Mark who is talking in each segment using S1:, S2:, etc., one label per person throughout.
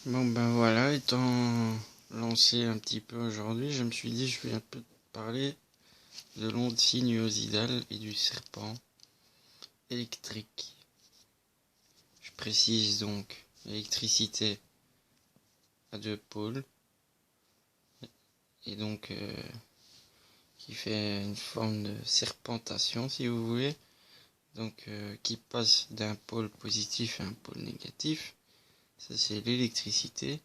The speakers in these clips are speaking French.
S1: Bon ben voilà, étant lancé un petit peu aujourd'hui, je me suis dit je vais un peu parler de l'onde sinusoïdale et du serpent électrique. Je précise donc l'électricité à deux pôles et donc qui fait une forme de serpentation si vous voulez, donc qui passe d'un pôle positif à un pôle négatif. Ça c'est l'électricité,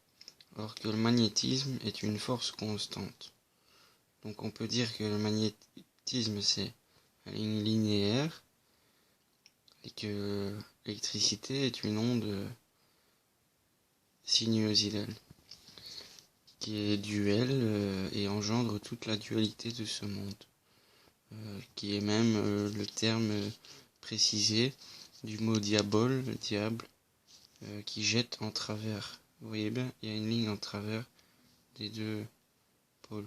S1: alors que le magnétisme est une force constante. Donc on peut dire que le magnétisme c'est une ligne linéaire et que l'électricité est une onde sinusoïdale qui est duelle et engendre toute la dualité de ce monde, qui est même le terme précisé du mot diabole, le diable, qui jette en travers. Vous voyez bien, il y a une ligne en travers des deux pôles.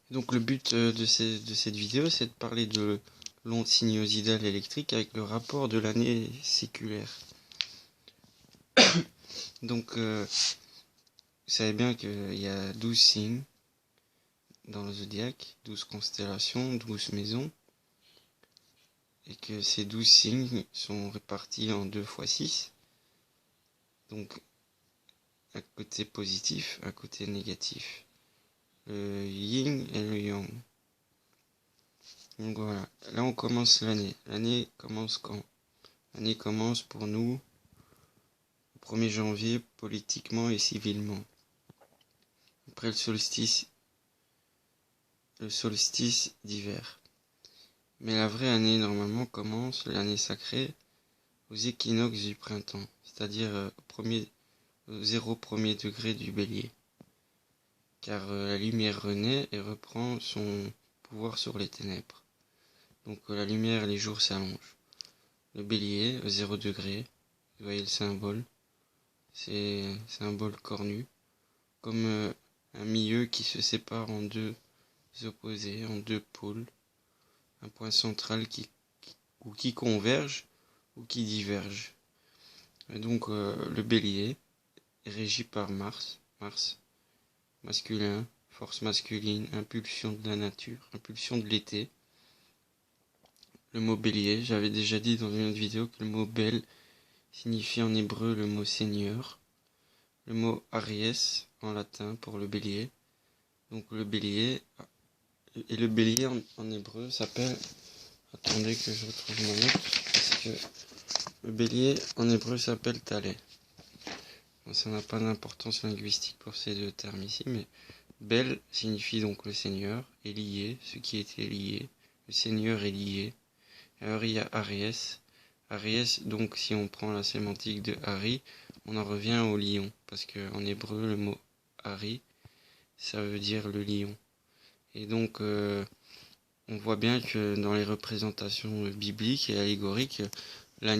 S1: Donc le but de cette vidéo, c'est de parler de l'onde sinusoïdale électrique avec le rapport de l'année séculaire. Donc vous savez bien qu'il y a 12 signes dans le zodiaque, 12 constellations, 12 maisons, et que ces 12 signes sont répartis en 2 fois 6, donc un côté positif, un côté négatif, le yin et le yang. Donc voilà, là on commence l'année. L'année commence quand? L'année commence pour nous au 1er janvier politiquement et civilement. Après le solstice d'hiver. Mais la vraie année normalement commence, l'année sacrée, aux équinoxes du printemps, c'est-à-dire au 0,1er degré du bélier. Car la lumière renaît et reprend son pouvoir sur les ténèbres. Donc la lumière et les jours s'allongent. Le bélier, 0 degré, vous voyez le symbole, c'est un symbole cornu, comme un milieu qui se sépare en deux opposés, en deux pôles, un point central qui converge ou qui diverge. Et donc le bélier est régi par Mars, masculin, force masculine, impulsion de la nature, impulsion de l'été. Le mot bélier, j'avais déjà dit dans une autre vidéo que le mot bel signifie en hébreu le mot seigneur. Le mot Aries en latin pour le bélier. Donc le bélier, et le bélier en hébreu s'appelle, attendez que je retrouve mon note, parce que le bélier en hébreu s'appelle Talé. Bon, ça n'a pas d'importance linguistique pour ces deux termes ici, mais Bel signifie donc le seigneur, et lié, ce qui était lié. Le seigneur est lié. Alors il y a Aries. Aries, donc si on prend la sémantique de Hari, on en revient au lion, parce qu'en hébreu le mot Hari, ça veut dire le lion. Et donc on voit bien que dans les représentations bibliques et allégoriques, la